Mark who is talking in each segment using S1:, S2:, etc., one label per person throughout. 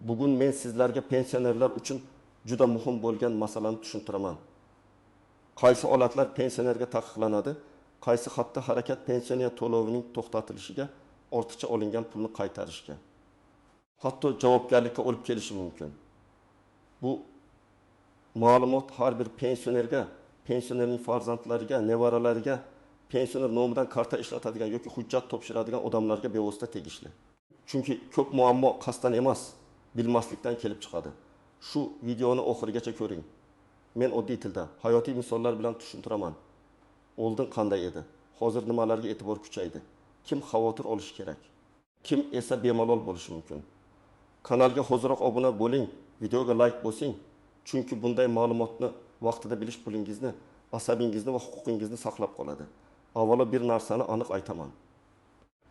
S1: Bugun men sizlarga pensionerlar uchun juda muhim bo'lgan masalani tushuntiraman. Qaysi holatlar pensionerga taqiqlanadi, qaysi xatti harakat pensioniya to'lovining to'xtatilishiga, ortiqcha olingan pulni qaytarishga, hatto javobgarlikka olib kelishi mumkin. Bu ma'lumot har bir pensionerga, pensionerning farzandlariga, nevaralariga, pensioner nomidan karta ishlatadigan yoki hujjat topshiradigan odamlarga bevosita tegishli. Chunki ko'p muammo qasddan emas, bilmaslikdan kelib chiqadi. Shu videoni oxirigacha ko'ring. Men oddiy tilda, hayotiy misollar bilan tushuntiraman. Oldin qanday edi? Hozir nimalarga e'tibor kuchaydi? Kim xavotir olishi kerak? Kim esa bemalol bo'lishi mumkin? Kanalga hoziroq obuna bo'ling, videoga like bosing. Chunki bunday ma'lumotni vaqtida bilish pulingizni, asabingizni va huquqingizni saqlab qoladi. Avvalo bir narsani aniq aytaman.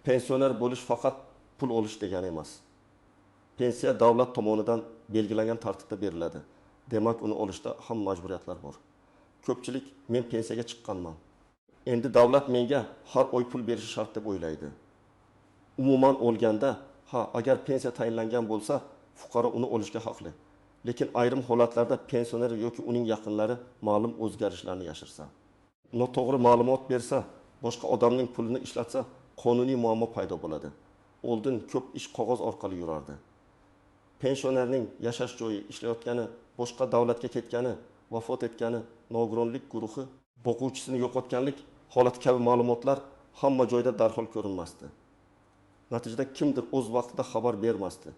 S1: Pensioner bo'lish faqat pul olish degani emas. Pensiya davlat tomonidan belgilangan tartibda beriladi. Demak, uni olishda ham majburiyatlar bor. Ko'pchilik men pensiyaga chiqqanman. Endi davlat menga har oy pul berishi shart deb o'ylaydi. Umuman olganda, agar pensiya tayinlangan bo'lsa, fuqaro uni olishga haqli. Lekin ayrim holatlarda pensioner yoki uning yaqinlari ma'lum o'zgarishlarni yashirsa, noto'g'ri ma'lumot bersa, boshqa odamning pulini ishlatsa, qonuniy muammo paydo bo'ladi. Oldin ko'p ish qog'oz orqali yurardi. Pensionerning yashash joyi, ishlayotgani, boshqa davlatga ketgani, vafot etgani, nogironlik guruhi, boquvchisini yo'qotganlik holati kabi ma'lumotlar hamma joyda darhol ko'rinmasdi. Natijada kimdir o'z vaqtida xabar bermasdi.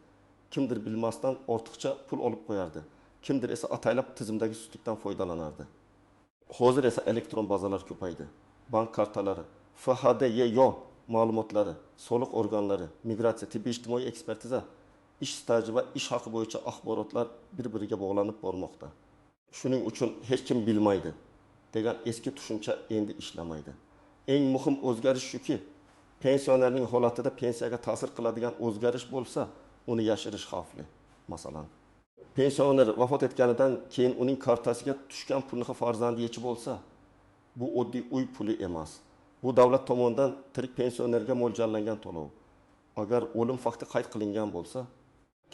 S1: Kimdir bilmasdan ortiqcha pul olib qo'yardi. Kimdir esa ataylab tizimdagi sustlikdan foydalanardi. Hozir esa elektron bazalar ko'paydi. Bank kartalari, FHDYO ma'lumotlari, soliq organlari, migratsiya, tibbiy ijtimoiy ekspertiza, ish staji va ish haqi bo'yicha axborotlar bir-biriga bog'lanib bormoqda. Shuning uchun hech kim bilmaydi degan eski tushuncha endi ishlamaydi. Eng muhim o'zgarish shuki, pensionerning holatida pensiyaga ta'sir qiladigan o'zgarish bo'lsa, uni yashirish xavfli. Masalan, pensioner vafot etganidan keyin uning kartasiga tushgan pulni farzandi yechib olsa, bu oddiy uy puli emas. Bu davlat tomonidan tirik pensionerga mo'ljallangan to'lov. Agar o'lim fakti qayd qilingan bo'lsa,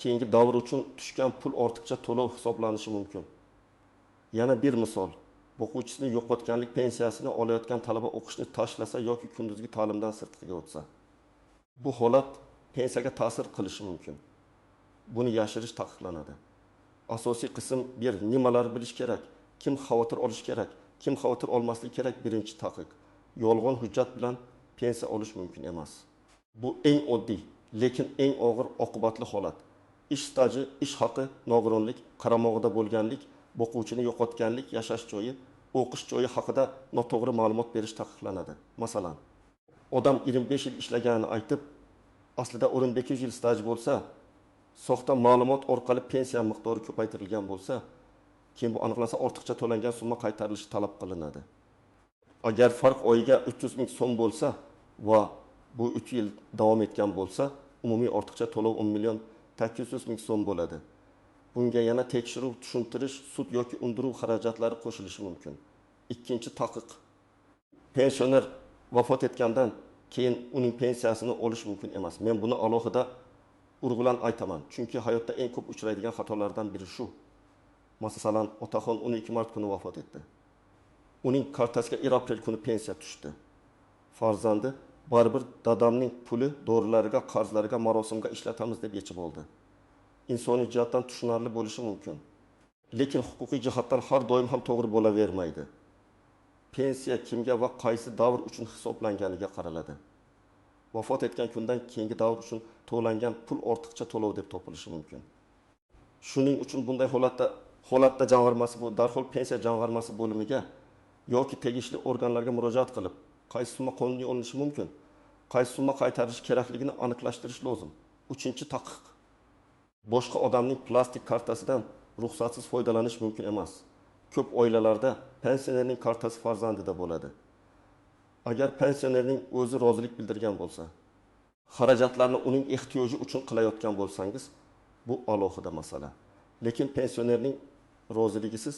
S1: keyingi davr uchun tushgan pul ortiqcha to'lov hisoblanishi mumkin. Yana bir misol, o'quvchisini yo'qotganlik pensiyasini olayotgan talaba o'qishni tashlasa yoki kunduzgi ta'limdan sirtqiga o'tsa, bu holat pensiyaga ta'sir qilishi mumkin. Buni yashirish taqiqlanadi. Asosiy qism 1. Nimalar bilish kerak? Kim xavotir olish kerak? Kim xavotir olmasligi kerak? Birinchi taqiq. Yolg'on hujjat bilan pensiya olish mumkin emas. Bu eng oddiy, lekin eng og'ir oqibatli holat. Ish staji, ish haqi, nogironlik, qaramog'ida bo'lganlik, o'quvchini yo'qotganlik, yashash joyi, o'qish joyi haqida noto'g'ri ma'lumot berish taqiqlanadi. Masalan, odam 25 yil ishlaganini aytib, aslida 12 yil staj bo'lsa, soxta ma'lumot orqali pensiya miqdori ko'paytirilgan bo'lsa, keyin bu aniqlansa ortiqcha to'langan summa qaytarilishi talab qilinadi. Agar farq oyiga 300 ming so'm bo'lsa va bu 3 yil davom etgan bo'lsa, umumiy ortiqcha to'lov 10 million 800 ming so'm bo'ladi. Bunga yana tekshiruv, tushuntirish, sud yoki undiruv xarajatlari qo'shilishi mumkin. Ikkinchi taqiq. Pensioner vafot etgandan keyin uning pensiyasini olish mumkin emas. Men buni alohida urg'ulan aytaman. Chunki hayotda eng ko'p uchraydigan xatolardan biri shu. Masalan, otaxon 12 mart kuni vafot etdi. Uning kartasiga 1 aprel kuni pensiya tushdi. Farzandi baribir dadamning puli dorilarga, qarzlariga, marosimga ishlatamiz deb yechib oldi. İnsoniy jihatdan tushunarli bo'lishi mumkin. Lekin huquqiy jihatdan har doim ham to'g'ri bo'lavermaydi. Pensiya kimga va qaysi davr uchun hisoblanganiga qaraladi. Vafot etgan kundan keyingi davr uchun to'langan pul ortiqcha to'lov deb topilishi mumkin. Shuning uchun bunday holatda jamg'armasi bu darhol pensiya jamg'armasi bo'limiga yoki tegishli organlarga murojaat qilib, qaysi summa qonuniy olinishi mumkin, qaysi summa qaytarilishi kerakligini aniqlashtirish lozim. 3-taqiq. Boshqa odamning plastik kartasidan ruxsatsiz foydalanish mumkin emas. Ko'p oilalarda pensionerning kartasi farzandida bo'ladi. Agar pensionerning o'zi rozilik bildirgan bo'lsa, xarajatlarni uning ehtiyoji uchun qilayotgan bo'lsangiz, bu alohida masala. Lekin pensionerning roziligisiz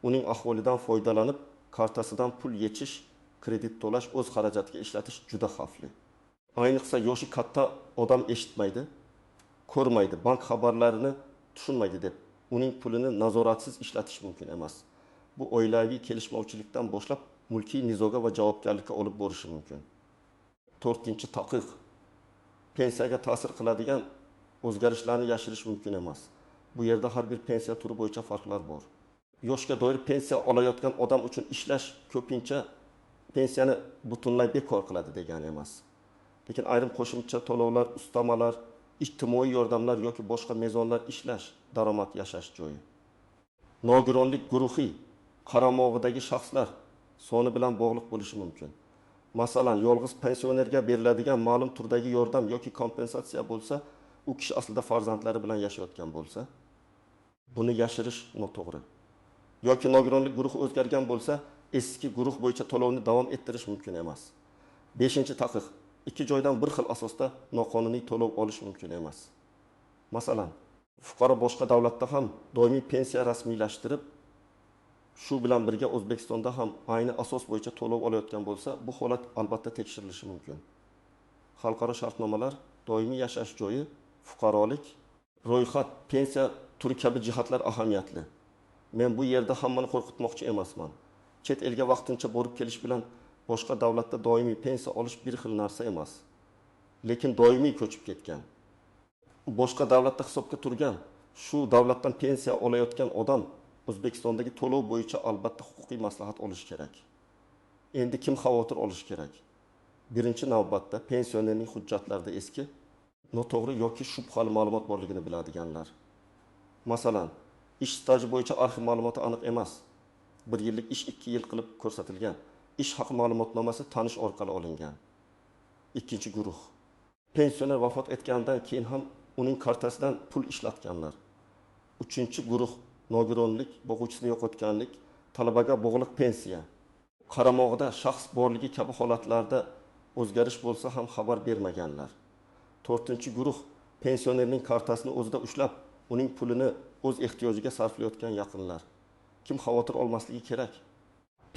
S1: uning ahvolidan foydalanib, kartasidan pul yechish, kredit to'lash, o'z xarajatiga ishlatish juda xavfli. Ayniqsa yoshi katta odam eshitmaydi, ko'rmaydi. Bank xabarlarini tushunmaydi deb uning pulini nazoratsiz ishlatish mumkin emas. Bu oilaviy kelishmovchilikdan boshlab mulkiy nizoga va javobgarlikka olib borishi mumkin. 4-chi taqiq. Pensiyaga ta'sir qiladigan o'zgarishlarni yashirish mumkin emas. Bu yerda har bir pensiya turi bo'yicha farqlar bor. Yoshga doir pensiya olayotgan odam uchun ishlash ko'pincha pensiyani butunlay bekor qiladi degani emas. Lekin ayrim qo'shimcha to'lovlar, ustamalar, ijtimoiy yordamlar yoki boshqa mezonlar ishlash, daromad yashash joyi. Nogironlik guruhi qaramog'idagi shaxslar soni bilan bog'liq bo'lishi mumkin. Masalan, yolg'iz pensionerga beriladigan ma'lum turdagi yordam yoki kompensatsiya bo'lsa, u kishi aslida farzandlari bilan yashayotgan bo'lsa, buni yashirish noto'g'ri. Yoki nogironlik guruhi o'zgargan bo'lsa, eski guruh bo'yicha to'lovni davom ettirish mumkin emas. 5-chi taqiq. Ikki joydan bir xil asosda noqonuniy to'lov olish mumkin emas. Masalan, fuqaro boshqa davlatda ham doimiy pensiya rasmiylashtirib, shu bilan birga O'zbekistonda ham ayni asos bo'yicha to'lov olayotgan bo'lsa, bu holat albatta tekshirilishi mumkin. Xalqaro shartnomalar, doimiy yashash joyi, fuqarolik, ro'yxat, pensiya turi kabi jihatlar ahamiyatli. Men bu yerda hammani qo'rqitmoqchi emasman. Chet elga vaqtincha borib kelish bilan boshqa davlatda doimiy pensiya olish bir xil narsa emas. Lekin doimiy ko'chib ketgan, boshqa davlatda hisobga turgan, shu davlatdan pensiya olayotgan odam O'zbekistondagi to'lov bo'yicha albatta huquqiy maslahat olish kerak. Endi kim xavotir olish kerak? Birinchi navbatda pensionerning hujjatlarida eski, noto'g'ri yoki shubhali ma'lumot borligini biladiganlar. Masalan, ish staji bo'yicha arxiv ma'lumoti aniq emas. 1 yillik ish 2 yil qilib ko'rsatilgan. Ish haqi ma'lumotnomasi tanish orqali olingan. Ikkinchi guruh. Pensioner vafot etgandan keyin ham uning kartasidan pul ishlatganlar. Uchinchi guruh. Nogironlik, boquvchisini yo'qotganlik, talabaga bog'liq pensiya. Qaramog'ida shaxs borligi kabi holatlarda o'zgarish bo'lsa ham xabar bermaganlar. 4-chi guruh. Pensionerning kartasini o'zida ushlab, uning pulini o'z ehtiyojiga sarflayotgan yaqinlar. Kim xavotir olmasligi kerak?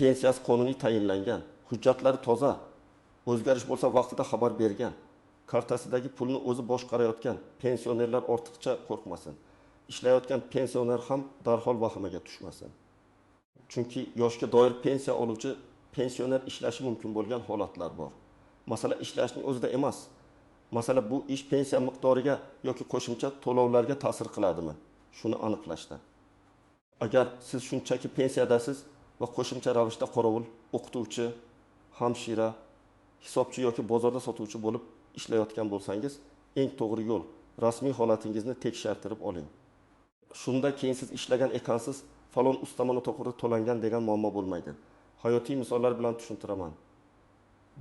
S1: Pensiyasi qonuniy tayinlangan, hujjatlari toza, o'zgarish bo'lsa vaqtida xabar bergan, kartasidagi pulni o'zi boshqarayotgan pensionerlar ortiqcha qo'rqmasin. Ishlayotgan pensioner ham darhol vahimaga tushmasin. Chunki yoshga doir pensiya oluvchi pensioner ishlashi mumkin bo'lgan holatlar bor. Masala ishlashning o'zida emas. Masala bu ish pensiya miqdoriga yoki qo'shimcha to'lovlarga ta'sir qiladimi? Shuni aniqlashda. Agar siz shunchaki pensiyadasiz va qo'shimcha ravishda qorovul, o'qituvchi, hamshira, hisobchi yoki bozorda sotuvchi bo'lib ishlayotgan bo'lsangiz, eng to'g'ri yo'l rasmiy holatingizni tekshirtirib oling. Shunda keyin siz ishlagan ekansiz, falon ustamani to'g'ri to'langan degan muammo bo'lmaydi. Hayotiy misollar bilan tushuntiraman.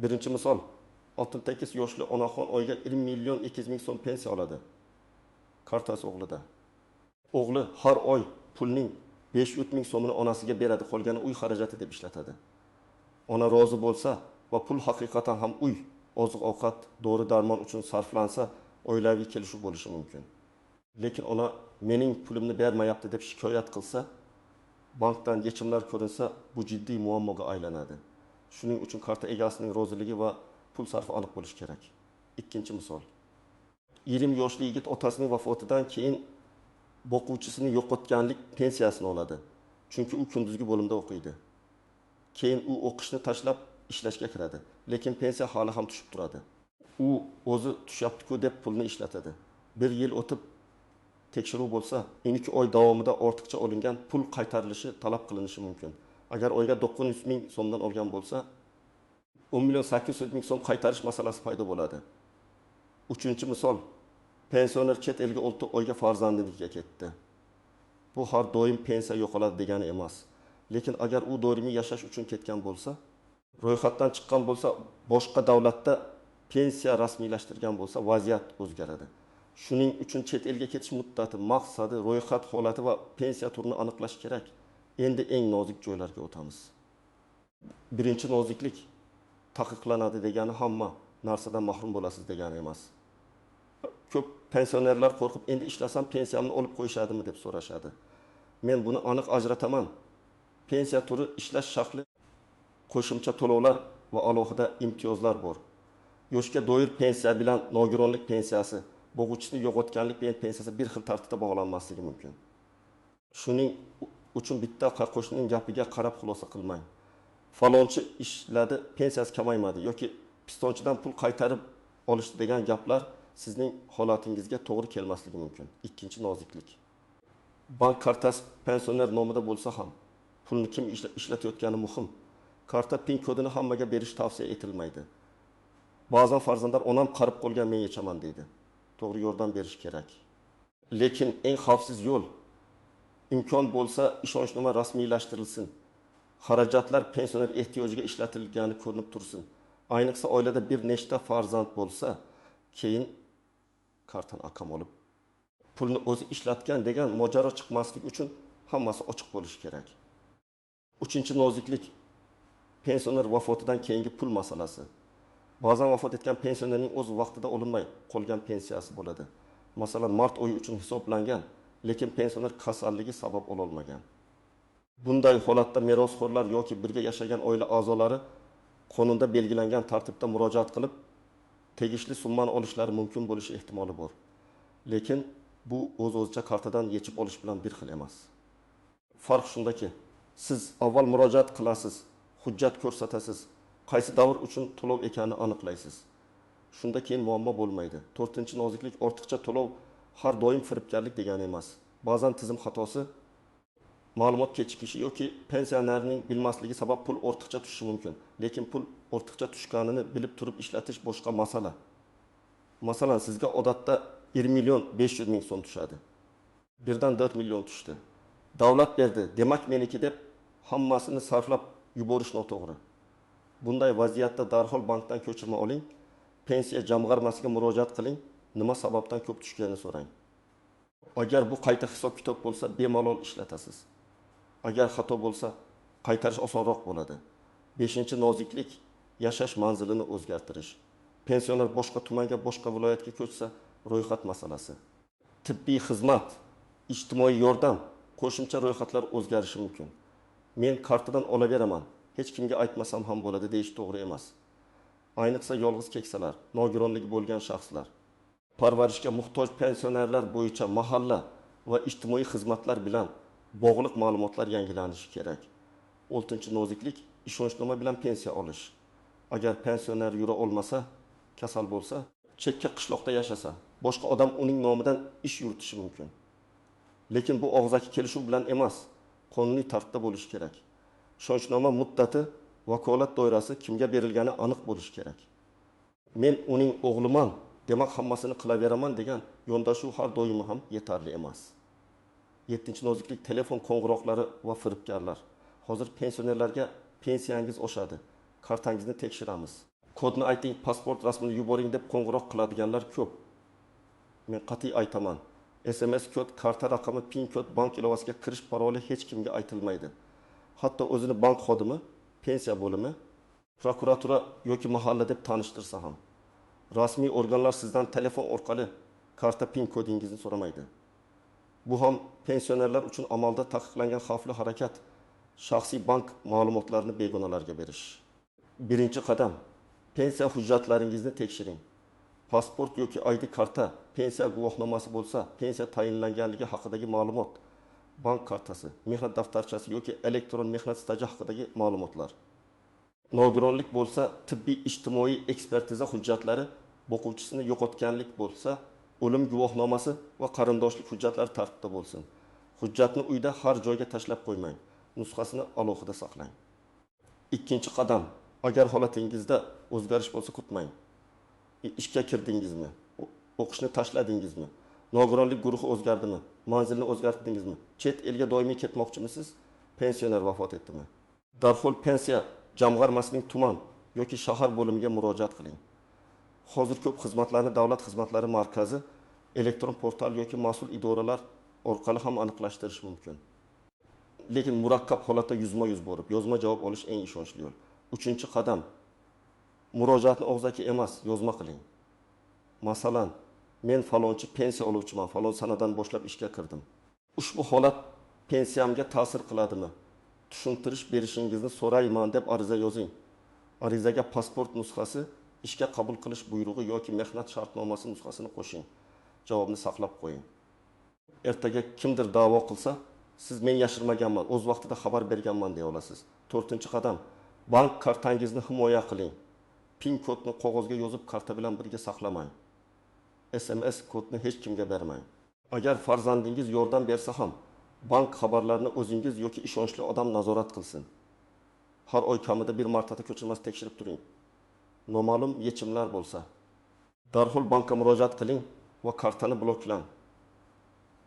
S1: Birinchi misol, Oltin tekis yoshli onaxon oyiga 1,2 million so'm pensiya oladi. Kartasi o'g'lida. O'g'li har oy pulning 5-3 ming so'mini onasiga beradi, qolgani uy xarajati deb ishlatadi. Ona rozi bo'lsa va pul haqiqatan ham uy, oziq-ovqat, dori-darmon uchun sarflansa, oilaviy kelishuv bo'lishi mumkin. Lekin ona mening pulimni bermayapti deb shikoyat qilsa, bankdan yechimlar ko'rinsa, bu jiddiy muammoga aylanadi. Shuning uchun karta egasining roziligi va pul sarfi aniq bo'lishi kerak. Ikkinchi misol. 20 yoshli yigit otasining vafotidan keyin boquvchisini yo'qotganlik pensiyasini oladi. Chunki u kunduzgi bo'limda o'qiydi. Keyin u o'qishni tashlab ishlashga kiradi, lekin pensiya hali ham tushib turadi. U o'zi tushyapti-ku deb pulni ishlatadi. 1 yil o'tib tekshiruv bo'lsa, 12 oy davomida ortiqcha olingan pul qaytarilishi talab qilinishi mumkin. Agar oyga 900 ming so'mdan olgan bo'lsa, 10,800,000 so'm qaytarish masalasi paydo bo'ladi. Uchinchi misol, pensioner chet elga 6 oyga farzandinikiga ketdi. Bu har doim pensiya yo'qoladi degani emas. Lekin agar u doimiy yashash uchun ketgan bo'lsa, ro'yxatdan chiqqan bo'lsa, boshqa davlatda pensiya rasmiylashtirgan bo'lsa, vaziyat o'zgaradi. Shuning uchun chet elga ketish muddati, maqsadi, ro'yxat holati va pensiya turini aniqlash kerak. Endi eng nozik joylarga o'tamiz. Birinchi noziklik taqiqlanadi degani hamma narsadan mahrum bo'lasiz degani emas. Ko'p pensionerlar qo'rqib, endi ishlasam pensiyamni olib qo'yishadimi deb so'rashadi. Men buni aniq ajrataman. Pensiya turi ishlash shakli, qo'shimcha to'lovlar va alohida imtiyozlar bor. Yoshga doir pensiya bilan nogironlik pensiyasi bo'g'uvchisini yo'qotganlik bilan pensiyasi bir xil tartibda bog'lanmasligi mumkin. Shuning uchun bitta qo'shnining gapiga qarab xulosa qilmang. Falonchi ishladi, pensiyasi kamaymadi yoki pistonchidan pul qaytarib olishdi degan gaplar sizning holatingizga to'g'ri kelmasligi mumkin. Ikkinchi noziklik. Bank kartasi pensioner nomida bo'lsa ham, pulni kim ishlatayotgani muhim. Karta PIN kodini hammaga berish tavsiya etilmaydi. Ba'zan farzandlar onam qarib qolgan, men yechaman deydi. To'g'ri yordam berish kerak. Lekin eng xavfsiz yo'l imkon bo'lsa ishonchnoma rasmiylashtirilsin. Xarajatlar pensioner ehtiyojiga ishlatilgani ko'rinib tursin. Ayniqsa oilada bir nechta farzand bo'lsa, keyin kartani akam olib pulni o'zi ishlatgan degan mojaro chiqmasligi uchun hammasi ochiq bo'lishi kerak. Uchinchi noziklik pensioner vafotidan keyingi pul masalasi. Ba'zan vafot etgan pensionerning o'z vaqtida olinmay qolgan pensiyasi bo'ladi. Masalan, mart oyi uchun hisoblangan, lekin pensioner kasalligi sabab ololmagan. Bunday holatda merosxo'rlar yoki birga yashagan oila a'zolari qonunda belgilangan tartibda murojaat qilib, tegishli summani olishlari mumkin bo'lishi ehtimoli bor. Lekin bu o'z-o'zicha kartadan yechib olish bilan bir xil emas. Farq shundaki, siz avval murojaat qilasiz, hujjat ko'rsatasiz, qaysi davr uchun to'lov ekanini aniqlaysiz. Shunda keyin muammo bo'lmaydi. 4-noziklik ortiqcha to'lov har doim firibgarlik degani emas. Ba'zan tizim xatosi, ma'lumot kechikishi yoki pensionerning bilmasligi sabab pul ortiqcha tushishi mumkin. Lekin pul ortiqcha tushganini bilib turib ishlatish boshqa masala. Masalan, sizga odatda 1.500.000 so'm tushadi. Birdan 4 million tushdi. Davlat berdi, demak meniki deb hammasini sarflab yuborish noto'g'ri. Bunday vaziyatda darhol bankdan ko'chirma oling, pensiya jamg'armasiga murojaat qiling, nima sababdan ko'p tushganini so'rang. Agar bu qayta hisob-kitob bo'lsa, bemalol ishlatasiz. Agar xato bo'lsa, qaytarish osonroq bo'ladi. 5-noziklik yashash manzilini o'zgartirish. Pensioner boshqa tumanga, boshqa viloyatga ko'chsa, ro'yxat masalasi. Tibbiy xizmat, ijtimoiy yordam, qo'shimcha ro'yxatlar o'zgarishi mumkin. Men kartadan olaveraman, hech kimga aytmasam ham bo'ladi deyish to'g'ri emas. Ayniqsa yolg'iz keksalar, nogironligi bo'lgan shaxslar, parvarishga muhtoj pensionerlar bo'yicha mahalla va ijtimoiy xizmatlar bilan bog'liq ma'lumotlar yangilanishi kerak. 6-noziklik ishonchnoma bilan pensiya olish. Agar pensioner yura olmasa, kasal bo'lsa, chekka qishloqda yashasa, boshqa odam uning nomidan ish yuritishi mumkin. Lekin bu og'zaki kelishuv bilan emas, qonuniy tartibda bo'lishi kerak. Ishonchnoma muddati, vakolat doirasi kimga berilgani aniq bo'lishi kerak. Men uning o'g'liman, demak hammasini qilaveraman degan yondashuv har doim ham yetarli emas. 7-noziklik telefon qo'ng'iroqlari va firibgarlar. Hozir pensionerlarga pensiyangiz oshadi, kartangizni tekshiramiz, kodni ayting, pasport rasmini yuboring deb qo'ng'iroq qiladiganlar ko'p. Men qat'iy aytaman, SMS kod, karta raqami, PIN kod, bank ilovasiga kirish paroli hech kimga aytilmaydi. Hatto o'zini bank xodimi, pensiya bo'limi, prokuratura yoki mahalla deb tanishtirsa ham, rasmiy organlar sizdan telefon orqali karta PIN kodingizni so'ramaydi. Bu ham pensionerlar uchun amalda taqiqlangan xavfli harakat, shaxsiy bank ma'lumotlarini begonalarga berish. Birinchi qadam, pensiya hujjatlaringizni tekshiring. Pasport yoki ID karta, pensiya guvohnomasi bo'lsa, pensiya tayinlanganligi haqidagi ma'lumot, bank kartasi, mehnat daftarchasi yoki elektron mehnat staji haqidagi ma'lumotlar. Nogironlik bo'lsa, tibbiy ijtimoiy ekspertiza hujjatlari, o'quvchisini yo'qotganlik bo'lsa, o'lim guvohnomasi va qarindoshlik hujjatlari tartibda bo'lsin. Hujjatni uyda har joyga tashlab qo'ymang. Nusxasini alohida saqlang. Ikkinchi qadam, agar holatingizda o'zgarish bo'lsa kutmang. Ishga kirdingizmi? O'qishni tashladingizmi? Nogironlik guruhi o'zgardimi? Manzilni o'zgartirdingizmi? Chet elga doimiy ketmoqchimisiz? Pensioner vafot etdimi? Darhol pensiya jamg'armasining tuman yoki shahar bo'limiga murojaat qiling. Hozir ko'p xizmatlarni Davlat xizmatlari markazi, elektron portal yoki mas'ul idoralar orqali ham aniqlashtirish mumkin. Lekin murakkab holatda yuzma-yuz borib, yozma javob olish eng ishonchli yo'l. 3-qadam, murojaatni og'zaki emas, yozma qiling. Masalan, men falonchi pensiya oluvchiman, falon sanadan boshlab ishga kirdim. Ushbu holat pensiyamga ta'sir qiladimi? Tushuntirish berishingizni so'rayman deb ariza yozing. Arizaga pasport nusxasi, ishga qabul qilish buyrug'i yoki mehnat shartnomasi nusxasini qo'shing. Javobni saqlab qo'ying. Ertaga kimdir da'vo qilsa, siz men yashirmaganman, o'z vaqtida xabar berganman deya olasiz. 4-qadam, bank kartangizni himoya qiling. PIN kodni qog'ozga yozib karta bilan birga saqlamang. SMS kodni hech kimga bermang. Agar farzandingiz yordam bersa ham, bank xabarlarini o'zingiz yoki ishonchli odam nazorat qilsin. Har oy kamida bir martada ko'chirmas tekshirib turing. Noma'lum yechimlar bo'lsa, darhol bankka murojaat qiling va kartani bloklang.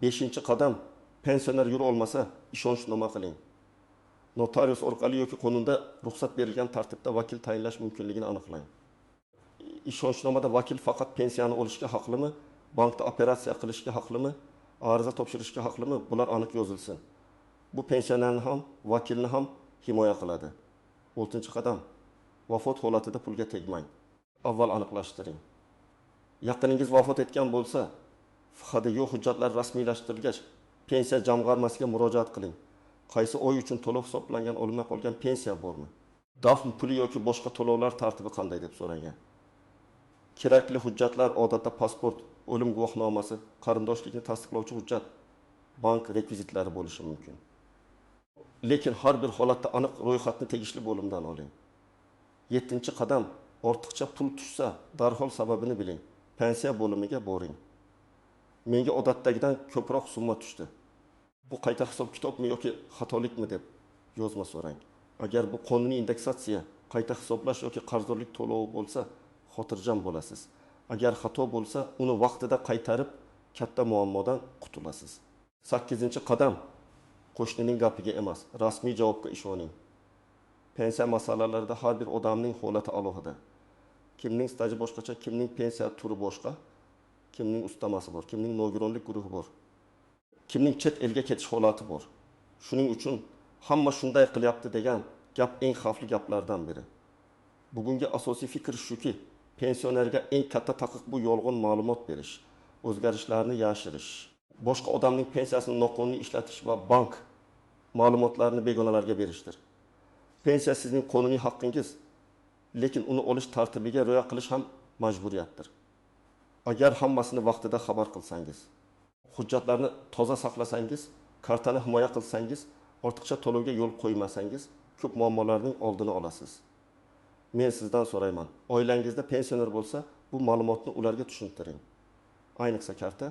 S1: 5-qadam, pensioner yura olmasa, ishonchnoma qiling. Notarius orqali yoki qonunda ruxsat berilgan tartibda vakil tayinlash mumkinligini aniqlang. Ishonchnomada vakil faqat pensiyani olishga haqlimi, bankda operatsiya qilishga haqlimi, ariza topshirishga haqlimi, bular aniq yozilsin. Bu pensionerni ham, vakilni ham himoya qiladi. 6-qadam, vafot holatida pulga tegmang. Avval aniqlashtiring. Yaqiningiz vafot etgan bo'lsa, FHDYO hujjatlar rasmiylashtirilgach, pensiya jamg'armasiga murojaat qiling. Qaysi oy uchun to'lov hisoblangan, olinmay qolgan pensiya bormi? Dafn puli yoki boshqa to'lovlar tartibi qanday deb so'ragan. Kerakli hujjatlar odatda pasport, o'lim guvohnomasi, qarindoshlikni tasdiqlovchi hujjat, bank rekvizitlari bo'lishi mumkin. Lekin har bir holatda aniq ro'yxatni tegishli bo'limdan oling. 7-qadam, ortiqcha pul tushsa, darhol sababini biling. Pensiya bo'limiga boring. Menga odatdagidan ko'proq summa tushdi. Bu qayta hisob kitobmi yoki xatolikmi deb yozma so'rang. Agar bu qonuniy indeksatsiya, qayta hisoblash yoki qarzdorlik to'lovi bo'lsa, xotirjam bo'lasiz. Agar xato bo'lsa, uni vaqtida qaytarib, katta muammodan qutulasiz. 8-qadam, qo'shnining gapiga emas, rasmiy javobga ishoning. Pensiya masalalarida har bir odamning holati alohida. Kimning staji boshqacha, kimning pensiya turi boshqa, kimning ustamasi bor, kimning nogironlik guruhi bor, kimning chet elga ketish holati bor. Shuning uchun hamma shunday qilyapti degan gap eng xavfli gaplardan biri. Bugungi asosiy fikr shuki, pensionerga eng katta taqiq bu yolg'on ma'lumot berish, o'zgarishlarni yashirish, boshqa odamning pensiyasini noqonuniy ishlatish va bank ma'lumotlarini begonalarga berishdir. Pensiya sizning qonuniy haqqingiz, lekin uni olish tartibiga rioya qilish ham majburiyatdir. Agar hammasini vaqtida xabar qilsangiz, hujjatlarni toza saqlasangiz, kartani himoya qilsangiz, ortiqcha to'lovga yo'l qo'ymasangiz, ko'p muammolarning oldini olasiz. Men sizdan so'rayman, oilangizda pensioner bo'lsa, bu ma'lumotni ularga tushuntiring. Ayniqsa karta,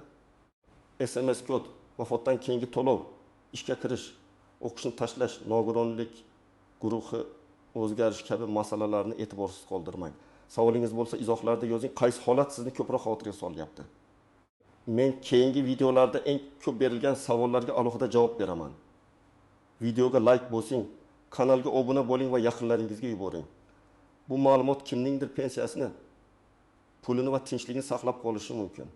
S1: SMS kod, vafotdan keyingi to'lov, ishga kirish, o'qishni tashlash, nogironlik guruhi o'zgarish kabi masalalarni e'tiborsiz qoldirmang. Savolingiz bo'lsa, izohlarda yozing, qaysi holat sizni ko'proq xavotirga solyapti. Men keyingi videolarda eng ko'p berilgan savollarga alohida javob beraman. Videoga like bosing, kanalga obuna bo'ling va yaqinlaringizga yuboring. Bu ma'lumot kimningdir pensiyasini, pulini va tinchligini saqlab qolishi mumkin.